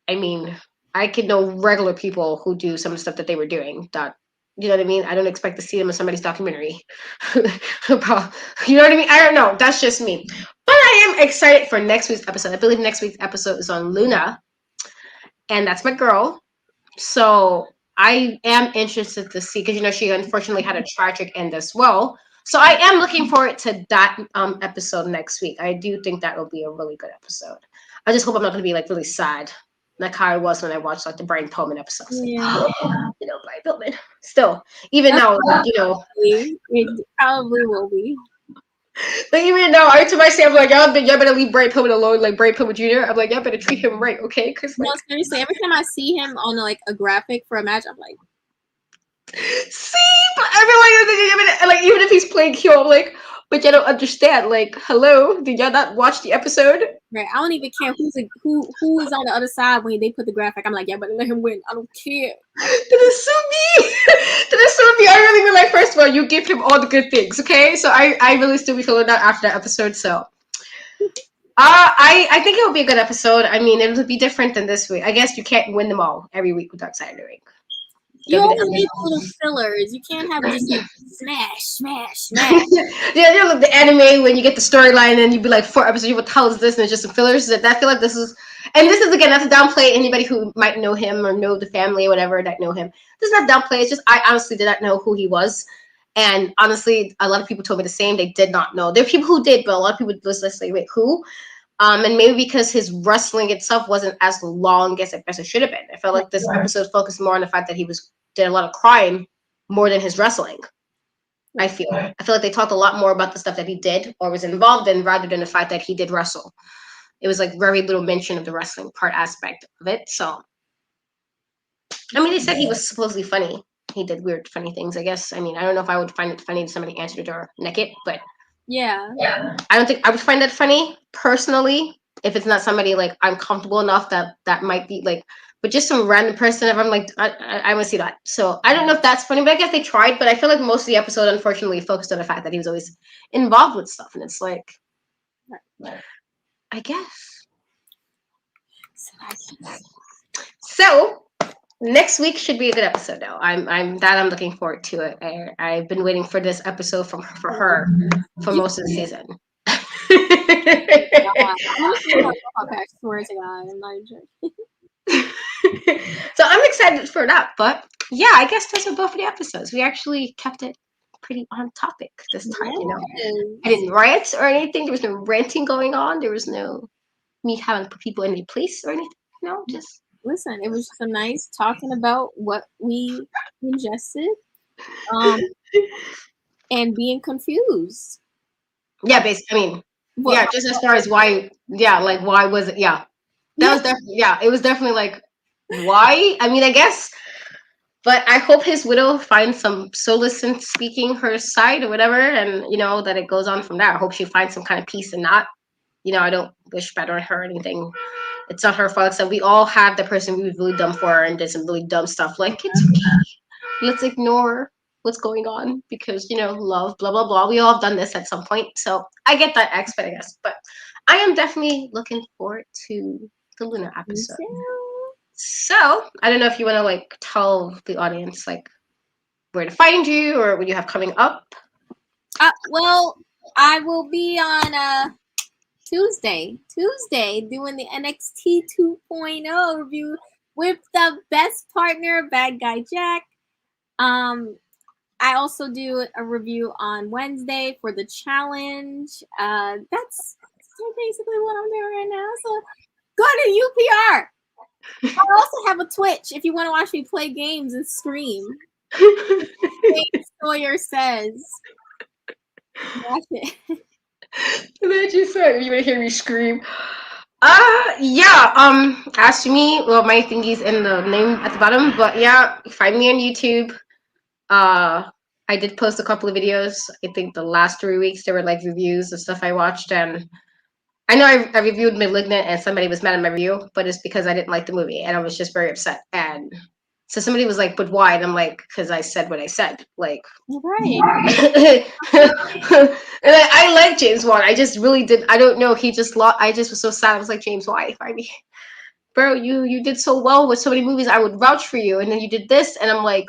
I mean, I could know regular people who do some of the stuff that they were doing. That, you know what I mean? I don't expect to see them in somebody's documentary. About, you know what I mean? I don't know. That's just me. But I am excited for next week's episode. I believe next week's episode is on Luna, and that's my girl. So I am interested to see, because she unfortunately had a tragic end as well. So I am looking forward to that episode next week. I do think that will be a really good episode. I just hope I'm not going to be like really sad, like how I was when I watched like the Brian Pillman episodes. Yeah. Brian Pillman. Still, even now, It probably will be. like, even now, every time I say, I'm like, y'all better leave Brian Pillman alone, like Brian Pillman Jr. I'm like, y'all better treat him right, okay? Because like, No, seriously, every time I see him on like a graphic for a match, I'm like, see, but everyone, like, even if he's playing heel, I'm like, but you don't understand. Like, hello, did y'all not watch the episode? right. I don't even care who is on the other side when they put the graphic. I'm like, yeah, but let him win. I don't care. That is so me. That is so me. I really mean, like, first of all, you give him all the good things, okay? So I really still be feeling that after that episode. So I think it will be a good episode. I mean, it'll be different than this week. I guess you can't win them all every week with Dark Side of the Ring. You That'll be always the need little fillers. You can't have just like smash, smash, smash. yeah, you know, like the anime when you get the storyline and you'd be like 4 episodes, what the hell is this? And it's just some fillers. That I feel like this is, and this is again not to downplay anybody who might know him or know the family or whatever that know him. This is not downplay. It's just I honestly did not know who he was, and honestly, a lot of people told me the same. They did not know. There are people who did, but a lot of people was just like, wait, who? And maybe because his wrestling itself wasn't as long as it should have been. I felt like this episode focused more on the fact that he did a lot of crying more than his wrestling. I feel like they talked a lot more about the stuff that he did or was involved in rather than the fact that he did wrestle. It was like very little mention of the wrestling part aspect of it. So, I mean, they said he was supposedly funny. He did weird, funny things. I guess. I mean, I don't know if I would find it funny if somebody answered the door naked, but Yeah. I don't think I would find that funny personally. If it's not somebody like I'm comfortable enough that might be like, but just some random person. If I'm like, I want to see that. So I don't know if that's funny, but I guess they tried. But I feel like most of the episode, unfortunately, focused on the fact that he was always involved with stuff, and it's like, I guess. So next week should be a good episode, though. I'm looking forward to it. I've been waiting for this episode for her for most of the season. I'm gonna see how I swear to God, I'm not joking. So I'm excited for that. But yeah, I guess those are both of the episodes. We actually kept it pretty on topic this time, you know. I didn't rant or anything. There was no ranting going on. There was no me having to put people in their place or anything. No, just listen. It was so nice talking about what we ingested, and being confused. yeah. Basically, I mean, yeah. Just as far as why, yeah, like why was it? Yeah, that was definitely It was definitely like why. I mean, I guess. But I hope his widow finds some solace in speaking her side or whatever, and you know that it goes on from there. I hope she finds some kind of peace in that. You know, I don't wish bad on her or anything. It's not her fault. So we all have the person we was really dumb for and did some really dumb stuff. Like it's okay. Let's ignore what's going on because you know love, blah blah blah. We all have done this at some point. So I get that aspect, I guess. But I am definitely looking forward to the Luna episode. So I don't know if you want to like tell the audience like where to find you or what you have coming up. Well, I will be on Tuesday doing the NXT 2.0 review with the best partner, Bad Guy Jack. I also do a review on Wednesday for the challenge. That's basically what I'm doing right now. So go to UPR. I also have a Twitch if you want to watch me play games and scream. James Sawyer says. Watch it. That you said you want to hear me scream. As to me, well, my thingy's in the name at the bottom, but yeah, find me on YouTube. I did post a couple of videos. I think the last 3 weeks there were like reviews of stuff I watched, and I know I reviewed *Malignant* and somebody was mad at my review, but it's because I didn't like the movie and I was just very upset. And so somebody was like, "But why?" And I'm like, "Because I said what I said." Like, right. And I like James Wan. I just really did. I don't know. He just lost. I just was so sad. I was like, James, why? I mean, bro, you did so well with so many movies. I would vouch for you, and then you did this, and I'm like,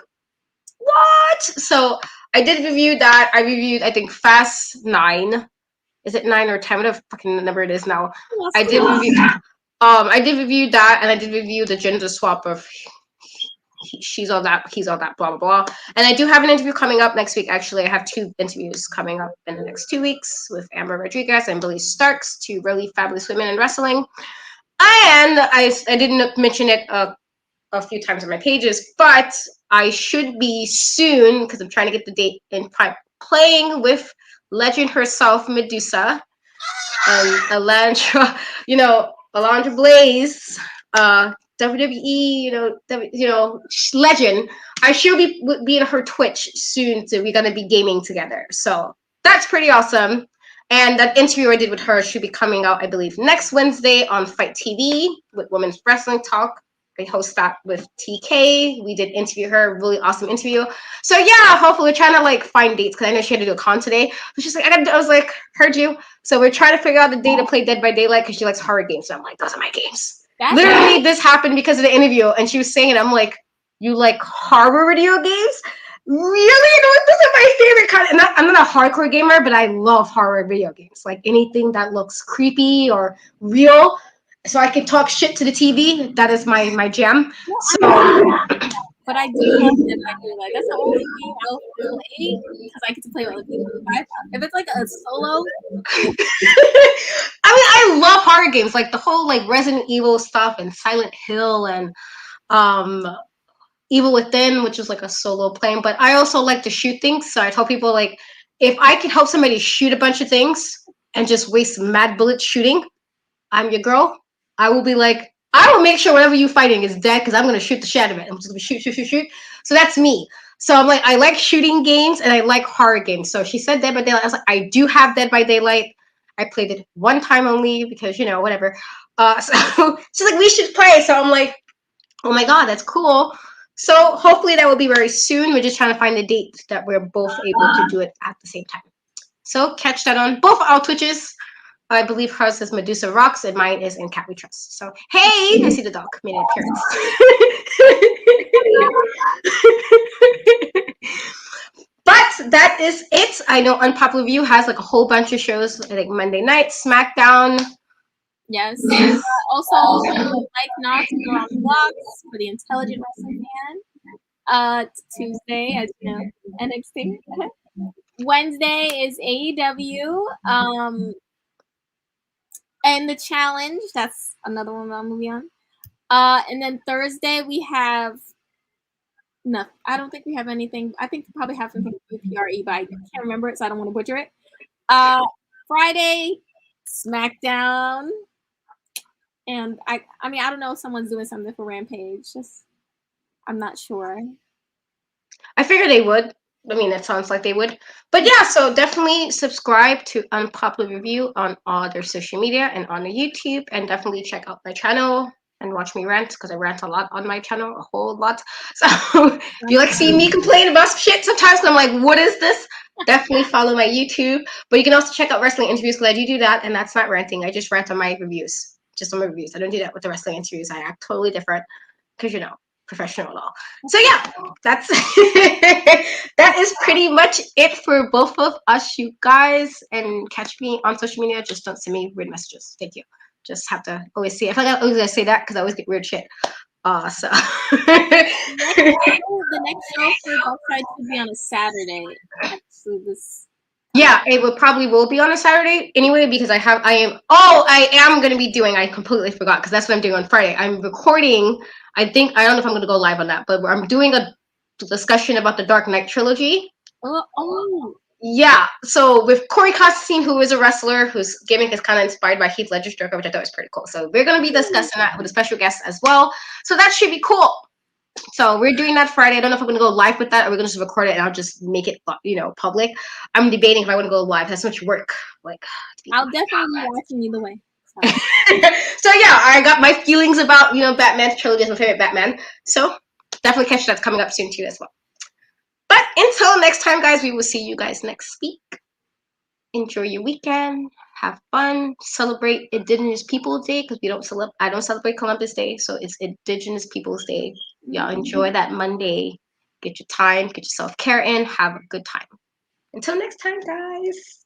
what? So I did review that. I reviewed, I think, Fast 9. Is it 9 or 10? Whatever fucking number it is now. I did review. I did review that, and I did review the gender swap of she's all that, he's all that, blah blah blah. And I do have an interview coming up next week. Actually, I have 2 interviews coming up in the next 2 weeks with Amber Rodriguez and Billy Starks, 2 really fabulous women in wrestling. And I didn't mention it a few times on my pages, but I should be soon because I'm trying to get the date in playing with legend herself, Medusa, and Alundra, Alundra Blaze, WWE, legend. I should be in her Twitch soon, so we're gonna be gaming together. So that's pretty awesome. And that interview I did with her should be coming out, I believe, next Wednesday on Fight TV with Women's Wrestling Talk. I host that with TK. We did interview her, really awesome interview. So yeah, hopefully we're trying to like find dates because I know she had to do a con today. So she's like, I was like, heard you. So we're trying to figure out the day to play Dead by Daylight because she likes horror games. So I'm like, those are my games. Literally, this happened because of the interview, and she was saying it. I'm like, You like horror video games? Really? No, those are my favorite kind. And I'm not a hardcore gamer, but I love horror video games. Like anything that looks creepy or real, so I can talk shit to the TV. That is my jam. Well, So I'm not, but I do love Dead by Daylight. That's the only game I'll play because I get to play with other people. If it's like a solo, I mean, I love horror games, like the whole like Resident Evil stuff and Silent Hill and um Evil Within, which is like a solo playing. But I also like to shoot things, so I tell people like if I could help somebody shoot a bunch of things and just waste mad bullets shooting, I'm your girl. I will be like, I will make sure whatever you fighting is dead because I'm gonna shoot the shit out of it. I'm just gonna shoot, shoot, shoot, shoot. So that's me. So I'm like, I like shooting games and I like horror games. So she said Dead by Daylight. I was like, I do have Dead by Daylight. I played it one time only because whatever. So she's like, we should play. So I'm like, oh my god, that's cool. So hopefully that will be very soon. We're just trying to find the date that we're both able to do it at the same time. So catch that on both our Twitches. I believe hers is Medusa Rocks and mine is In Cat We Trust. So hey, I see the dog made an appearance. But that is it. I know Unpopular View has like a whole bunch of shows like Monday night, SmackDown. yes. Also, like not to go on blocks for the intelligent wrestling fan. Tuesday, as you know, NXT. Wednesday is AEW. And the challenge. That's another one that I'm moving on. And then Thursday we have no. I don't think we have anything. I think we probably have something with PRE, but I can't remember it, so I don't want to butcher it. Friday, SmackDown. And I mean, I don't know if someone's doing something for Rampage. Just, I'm not sure. I figured they would. I mean, it sounds like they would. But yeah, so definitely subscribe to Unpopular Review on all their social media and on the YouTube, and definitely check out my channel and watch me rant because I rant a lot on my channel, a whole lot. So if you like seeing me complain about some shit sometimes, and I'm like, what is this? Definitely follow my YouTube. But you can also check out wrestling interviews because I do that, and that's not ranting. I just rant on my reviews, just on my reviews. I don't do that with the wrestling interviews. I act totally different because professional and all. So yeah, that's that is pretty much it for both of us, you guys. And catch me on social media. Just don't send me weird messages. Thank you. Just have to always see. I feel like I always gotta say that because I always get weird shit. So The next show for Darkside should be on a Saturday. Actually, this. yeah, it will be on a Saturday anyway because I am gonna be doing. I completely forgot because that's what I'm doing on Friday. I'm recording. I don't know if I'm gonna go live on that, but I'm doing a discussion about the Dark Knight trilogy. Oh. Yeah, so with Corey Constantine, who is a wrestler whose gimmick is kind of inspired by Heath Ledger's Joker, which I thought was pretty cool. So we're gonna be discussing that with a special guest as well. So that should be cool. So we're doing that Friday. I don't know if I'm gonna go live with that or we're gonna just record it and I'll just make it, public. I'm debating if I want to go live. That's so much work. Like, I'll definitely be watching either way. So yeah, I got my feelings about Batman's trilogy is my favorite Batman. So definitely catch that's coming up soon too as well. But until next time, guys, we will see you guys next week. Enjoy your weekend. Have fun. Celebrate Indigenous Peoples Day because I don't celebrate Columbus Day, so it's Indigenous Peoples Day. Y'all enjoy that Monday. Get your time. Get your self-care in. Have a good time. Until next time, guys.